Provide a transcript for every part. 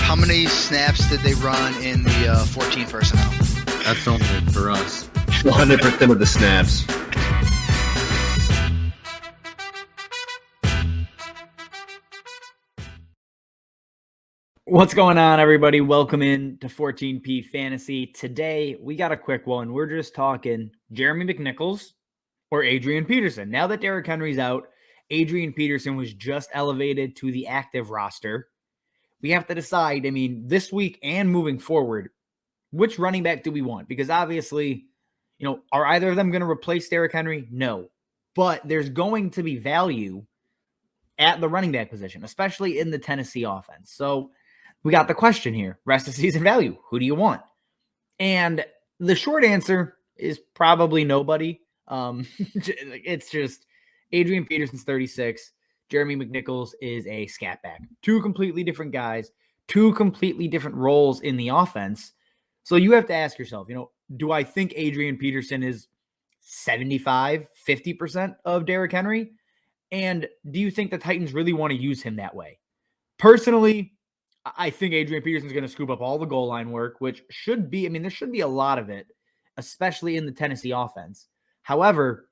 How many snaps did they run in the 14 personnel? That's only for us. 100% of the snaps. What's going on, everybody? Welcome in to 14P Fantasy. Today, we got a quick one. We're just talking Jeremy McNichols or Adrian Peterson. Now that Derrick Henry's out, Adrian Peterson was just elevated to the active roster. We have to decide, this week and moving forward, which running back do we want? Because obviously, are either of them going to replace Derrick Henry? No. But there's going to be value at the running back position, especially in the Tennessee offense. So we got the question here, rest of season value. Who do you want? And the short answer is probably nobody. It's just Adrian Peterson's 36. Jeremy McNichols is a scat back. Two completely different guys, two completely different roles in the offense. So you have to ask yourself, do I think Adrian Peterson is 75, 50% of Derrick Henry? And do you think the Titans really want to use him that way? Personally, I think Adrian Peterson's going to scoop up all the goal line work, which should be, there should be a lot of it, especially in the Tennessee offense. However,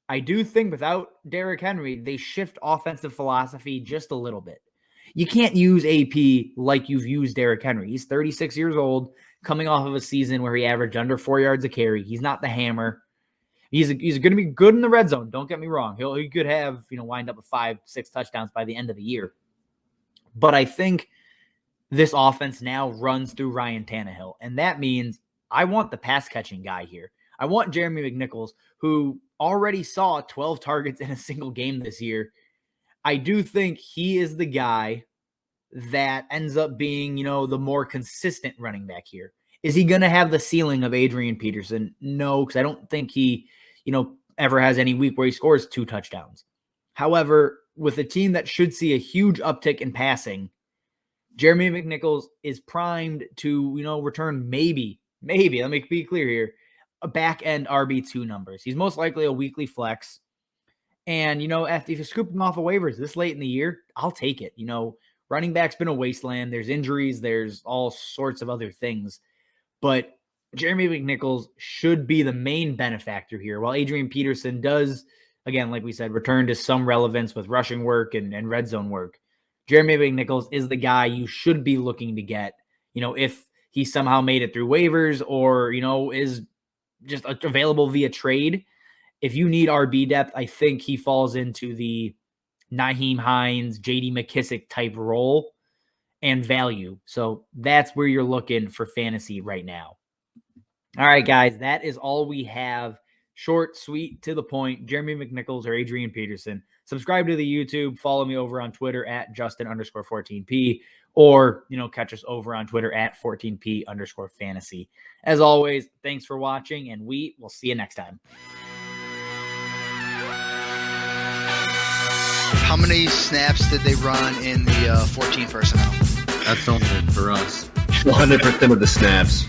I do think without Derrick Henry, they shift offensive philosophy just a little bit. You can't use AP like you've used Derrick Henry. He's 36 years old, coming off of a season where he averaged under 4 yards a carry. He's not the hammer. He's going to be good in the red zone. Don't get me wrong. He could have, wind up with 5-6 touchdowns by the end of the year. But I think this offense now runs through Ryan Tannehill. And that means I want the pass catching guy here. I want Jeremy McNichols, who already saw 12 targets in a single game this year. I do think he is the guy that ends up being, the more consistent running back here. Is he going to have the ceiling of Adrian Peterson? No, because I don't think he, ever has any week where he scores 2 touchdowns. However, with a team that should see a huge uptick in passing, Jeremy McNichols is primed to, return maybe, let me be clear here, a back-end RB2 numbers. He's most likely a weekly flex. And, if you scoop him off of waivers this late in the year, I'll take it. Running back's been a wasteland. There's injuries. There's all sorts of other things. But Jeremy McNichols should be the main benefactor here, while Adrian Peterson does, again, like we said, return to some relevance with rushing work and red zone work. Jeremy McNichols is the guy you should be looking to get, if he somehow made it through waivers or, is just available via trade. If you need RB depth, I think he falls into the Nyheim Hines, J.D. McKissic type role and value. So that's where you're looking for fantasy right now. All right, guys, that is all we have. Short, sweet, to the point. Jeremy McNichols or Adrian Peterson. Subscribe to the YouTube. Follow me over on Twitter at Justin_14P, or, catch us over on Twitter at 14P_fantasy. As always, thanks for watching, and we will see you next time. How many snaps did they run in the 14 personnel? That's only for us. 100% of the snaps.